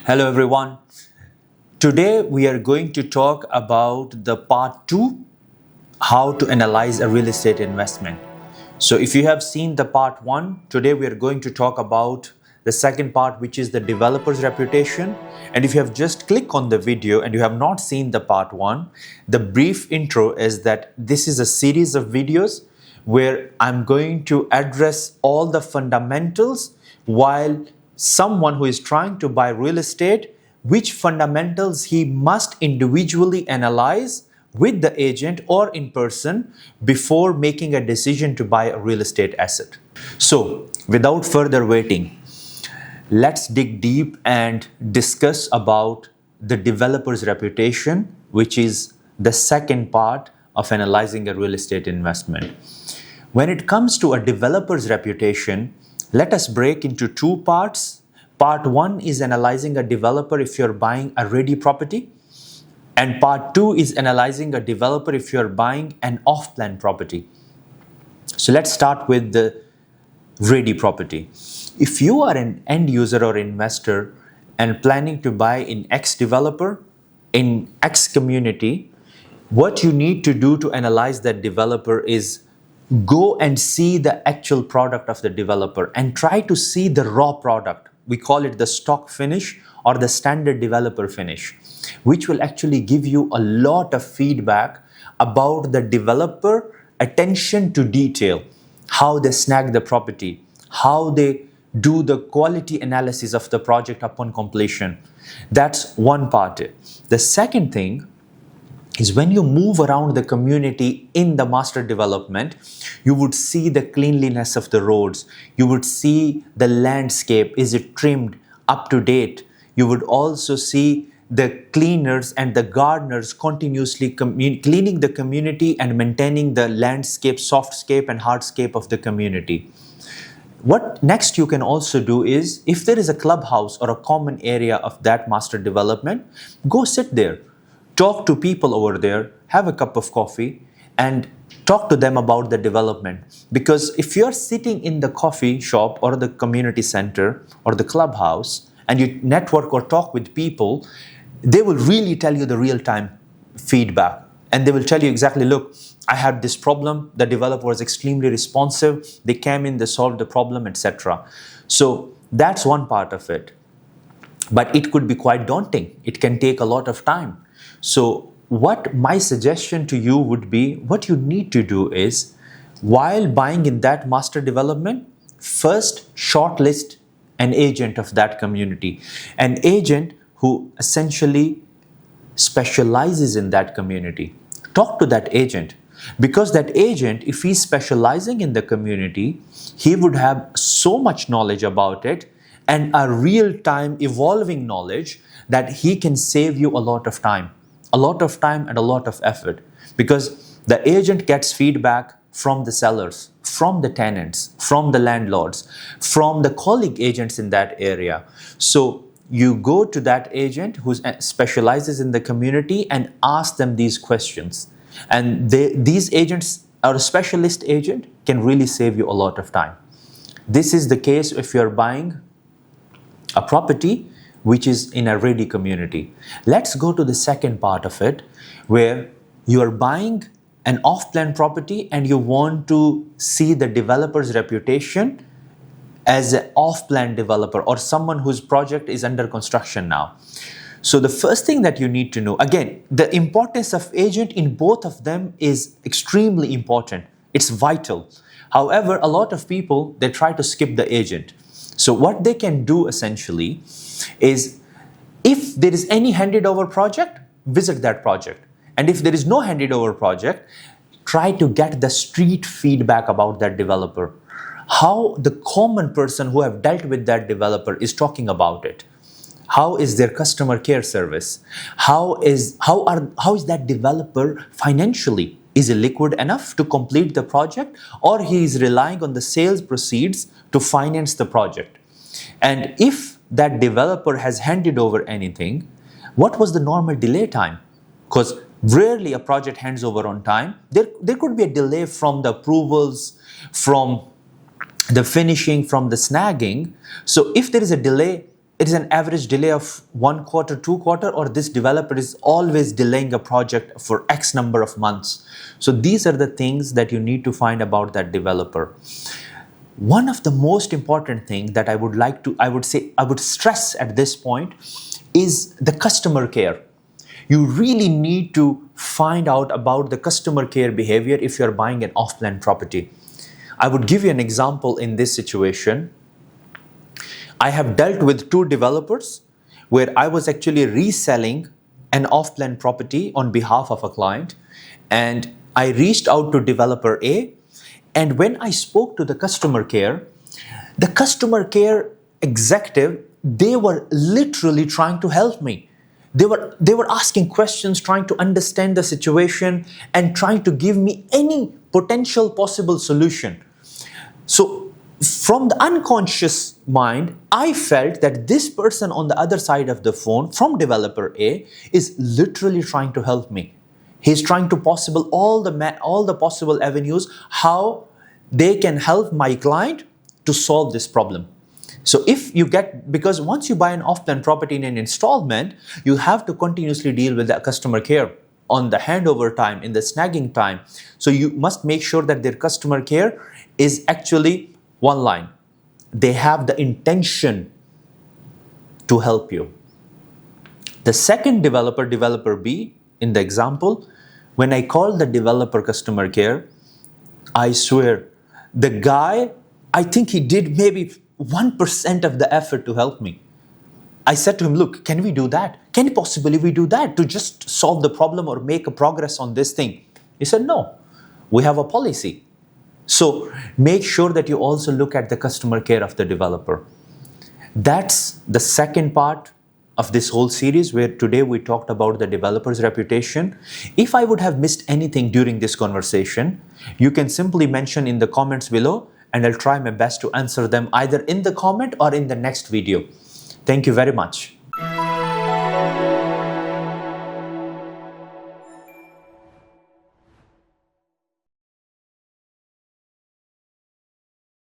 Hello everyone. Today we are going to talk about the part 2, how to analyze a real estate investment. So if you have seen the part 1, today we are going to talk about the second part, which is the developer's reputation. And if you have just clicked on the video and you have not seen the part 1, the brief intro is that this is a series of videos where I'm going to address all the fundamentals while someone who is trying to buy real estate, which fundamentals he must individually analyze with the agent or in person before making a decision to buy a real estate asset. So, without further waiting, let's dig deep and discuss about the developer's reputation, which is the second part of analyzing a real estate investment. When it comes to a developer's reputation, let us break into two parts. Part 1 is analyzing a developer if you're buying a ready property. And part 2 is analyzing a developer if you're buying an off-plan property. So let's start with the ready property. If you are an end user or investor and planning to buy in X developer, in X community, what you need to do to analyze that developer is go and see the actual product of the developer and try to see the raw product. We call it the stock finish or the standard developer finish, which will actually give you a lot of feedback about the developer attention to detail, how they snag the property, how they do the quality analysis of the project upon completion. That's one part. The second thing is when you move around the community in the master development, you would see the cleanliness of the roads. You would see the landscape. Is it trimmed, up to date? You would also see the cleaners and the gardeners continuously cleaning the community and maintaining the landscape, softscape and hardscape of the community. What next you can also do is, if there is a clubhouse or a common area of that master development, go sit there. Talk to people over there, have a cup of coffee, and talk to them about the development. Because if you're sitting in the coffee shop or the community center or the clubhouse and you network or talk with people, they will really tell you the real-time feedback. And they will tell you exactly, look, I had this problem, the developer was extremely responsive, they came in, they solved the problem, etc. So that's one part of it. But it could be quite daunting. It can take a lot of time. So what my suggestion to you would be, what you need to do is, while buying in that master development, first shortlist an agent of that community, an agent who essentially specializes in that community. Talk to that agent, because that agent, if he's specializing in the community, he would have so much knowledge about it and a real-time evolving knowledge that he can save you a lot of time and a lot of effort, because the agent gets feedback from the sellers, from the tenants, from the landlords, from the colleague agents in that area. So you go to that agent who specializes in the community and ask them these questions. And these agents, or a specialist agent, can really save you a lot of time. This is the case if you're buying a property which is in a ready community. Let's go to the second part of it, where you are buying an off-plan property and you want to see the developer's reputation as an off-plan developer or someone whose project is under construction now. So the first thing that you need to know, again, the importance of agent in both of them is extremely important. It's vital. However, a lot of people, they try to skip the agent. So what they can do essentially is, if there is any handed over project, visit that project. And if there is no handed over project, try to get the street feedback about that developer. How the common person who have dealt with that developer is talking about it. How is their customer care service? How is that developer financially? Is he liquid enough to complete the project, or he is relying on the sales proceeds to finance the project? And if that developer has handed over anything, what was the normal delay time? Because rarely a project hands over on time. There could be a delay from the approvals, from the finishing, from the snagging. So if there is a delay, it is an average delay of 1 quarter, 2 quarter, or this developer is always delaying a project for X number of months. So these are the things that you need to find about that developer. One of the most important things that I would stress at this point is the customer care. You really need to find out about the customer care behavior if you're buying an off-plan property. I would give you an example in this situation. I have dealt with 2 developers where I was actually reselling an off-plan property on behalf of a client, and I reached out to developer A, and when I spoke to the customer care executive, they were literally trying to help me. They were asking questions, trying to understand the situation and trying to give me any potential possible solution. So from the unconscious mind, I felt that this person on the other side of the phone from developer A is literally trying to help me. He's trying to possible all the possible avenues how they can help my client to solve this problem. So because once you buy an off-plan property in an installment, you have to continuously deal with the customer care on the handover time, in the snagging time. So you must make sure that their customer care is actually one line. They have the intention to help you. The second developer, developer B, in the example, when I called the developer customer care, I swear, the guy, I think he did maybe 1% of the effort to help me. I said to him, look, can we do that? Can possibly we do that to just solve the problem or make a progress on this thing? He said, no, we have a policy. So make sure that you also look at the customer care of the developer. That's the second part of this whole series, where today we talked about the developer's reputation. If I would have missed anything during this conversation, you can simply mention in the comments below, and I'll try my best to answer them either in the comment or in the next video. Thank you very much.